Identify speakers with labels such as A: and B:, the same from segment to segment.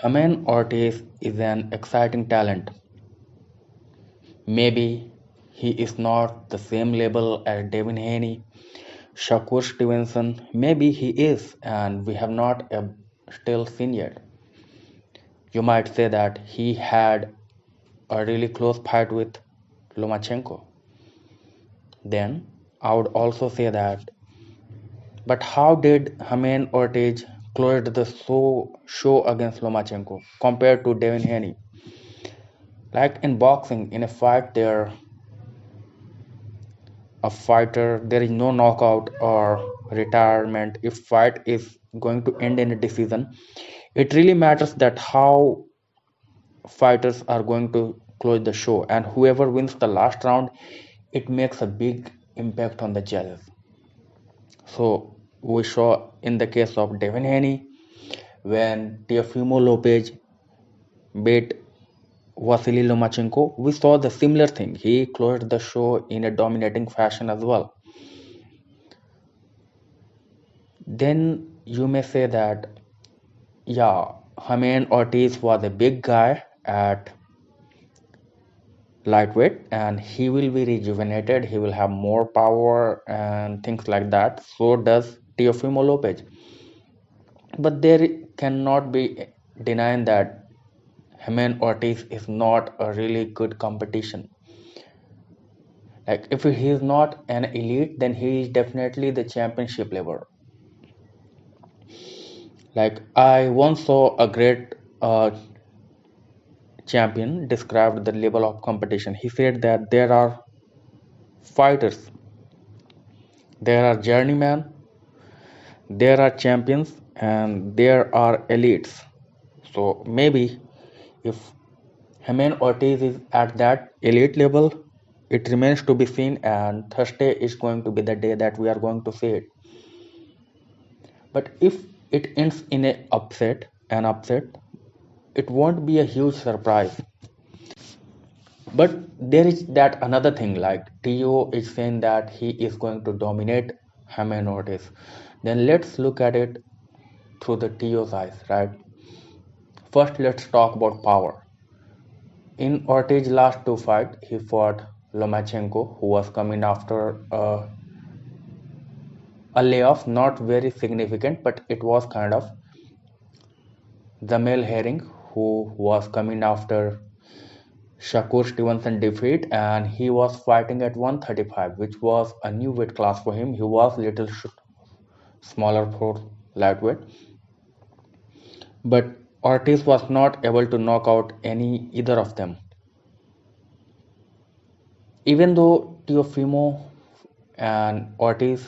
A: Jamaine Ortiz is an exciting talent. Maybe he is not the same level as Devin Haney, Shakur Stevenson. Maybe he is, and we have not still seen yet. You might say that he had a really close fight with Lomachenko. Then I would also say that, but how did Jamaine Ortiz close the show against Lomachenko compared to Devin Haney? Like in boxing, in a fight, there is no knockout or retirement. If fight is going to end in a decision, it really matters that how fighters are going to close the show, and whoever wins the last round, it makes a big impact on the judges. So we saw in the case of Devin Haney when Teofimo Lopez beat Vasily Lomachenko, we saw the similar thing. He closed the show in a dominating fashion as well. Then you may say that, yeah, Jamaine Ortiz was a big guy at lightweight and he will be rejuvenated, he will have more power and things like that. So does Teofimo Lopez. But there cannot be denying that Jamaine Ortiz is not a really good competition. Like if he is not an elite, then he is definitely the championship level. Like I once saw a great champion described the level of competition. He said that there are fighters, there are journeymen, there are champions, and there are elites. So maybe if Jamaine Ortiz is at that elite level, it remains to be seen, and Thursday is going to be the day that we are going to see it. But if it ends in an upset, it won't be a huge surprise. But there is that another thing, like Tio is saying that he is going to dominate Jamaine Ortiz. Then let's look at it through the Tio's eyes, right? First, let's talk about power. In Ortiz's last two fights, he fought Lomachenko, who was coming after a layoff, not very significant, but it was kind of Jamel Herring, who was coming after Shakur Stevenson defeat, and he was fighting at 135, which was a new weight class for him. He was little smaller for lightweight, but Ortiz was not able to knock out either of them. Even though Teofimo and Ortiz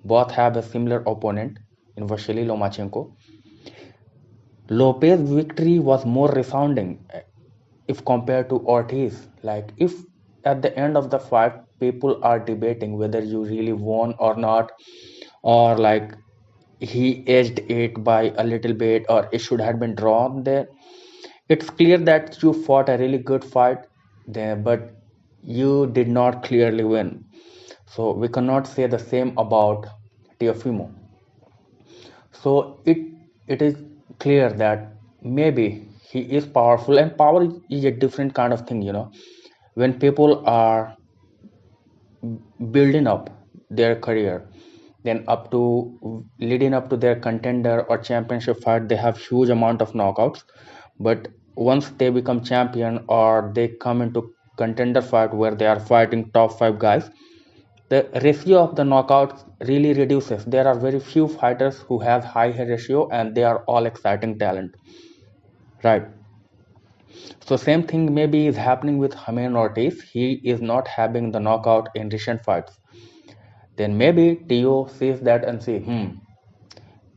A: both have a similar opponent in Vasily Lomachenko, Lopez's victory was more resounding if compared to Ortiz. Like if at the end of the fight people are debating whether you really won or not, or like he edged it by a little bit or it should have been drawn there, it's clear that you fought a really good fight there, but you did not clearly win. So we cannot say the same about Teofimo. So it is clear that maybe he is powerful, and power is a different kind of thing, when people are building up their career, then up to leading up to their contender or championship fight, they have huge amount of knockouts. But once they become champion or they come into contender fight where they are fighting top five guys, the ratio of the knockouts really reduces. There are very few fighters who have high ratio, and they are all exciting talent, right? So same thing maybe is happening with Jamaine Ortiz. He is not having the knockout in recent fights. Then maybe Tio sees that and say,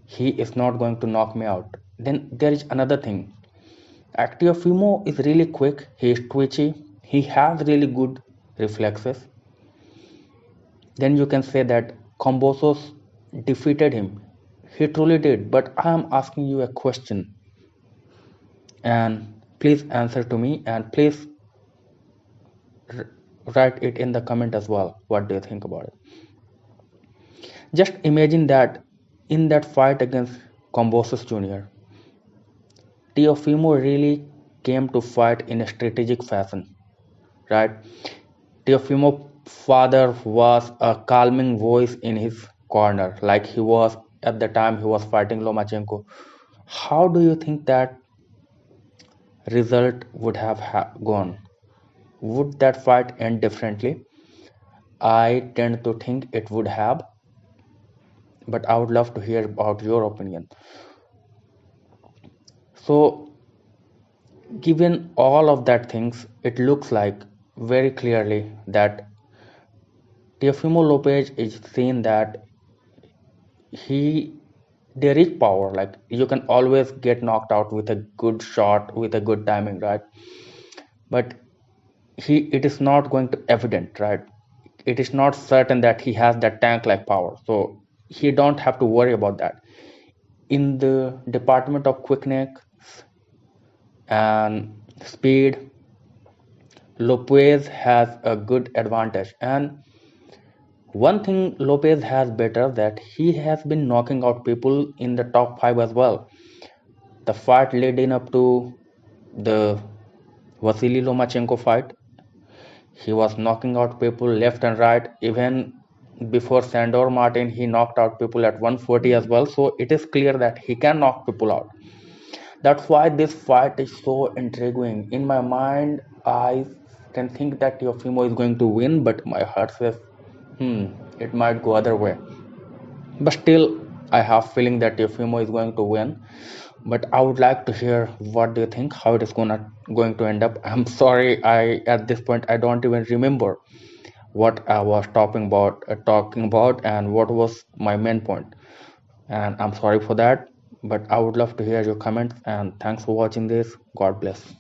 A: he is not going to knock me out. Then there is another thing. Teofimo is really quick. He is twitchy. He has really good reflexes. Then you can say that Combosos defeated him. He truly did. But I am asking you a question, and please answer to me, and please write it in the comment as well. What do you think about it? Just imagine that in that fight against Combosos Jr., Teofimo really came to fight in a strategic fashion, right? Teofimo's father was a calming voice in his corner, like he was at the time he was fighting Lomachenko. How do you think that result would have gone? Would that fight end differently? I tend to think it would have, but I would love to hear about your opinion. So, given all of that things, it looks like very clearly that Teofimo Lopez is saying that he there is power. Like you can always get knocked out with a good shot, with a good timing, right? But he it is not going to evident, right? It is not certain that he has that tank like power. So he don't have to worry about that. In the department of quickness and speed, Lopez has a good advantage. And one thing Lopez has better that he has been knocking out people in the top 5 as well. The fight leading up to the Vasily Lomachenko fight, he was knocking out people left and right. Even before Sandor Martin, he knocked out people at 140 as well. So it is clear that he can knock people out. That's why this fight is so intriguing. In my mind, I can think that Teofimo is going to win, but my heart says, it might go other way. But still, I have feeling that Teofimo is going to win. But I would like to hear what do you think, how it is going to end up. I'm sorry, I at this point I don't even remember what I was talking about, and what was my main point. And I'm sorry for that. But I would love to hear your comments. And thanks for watching this. God bless.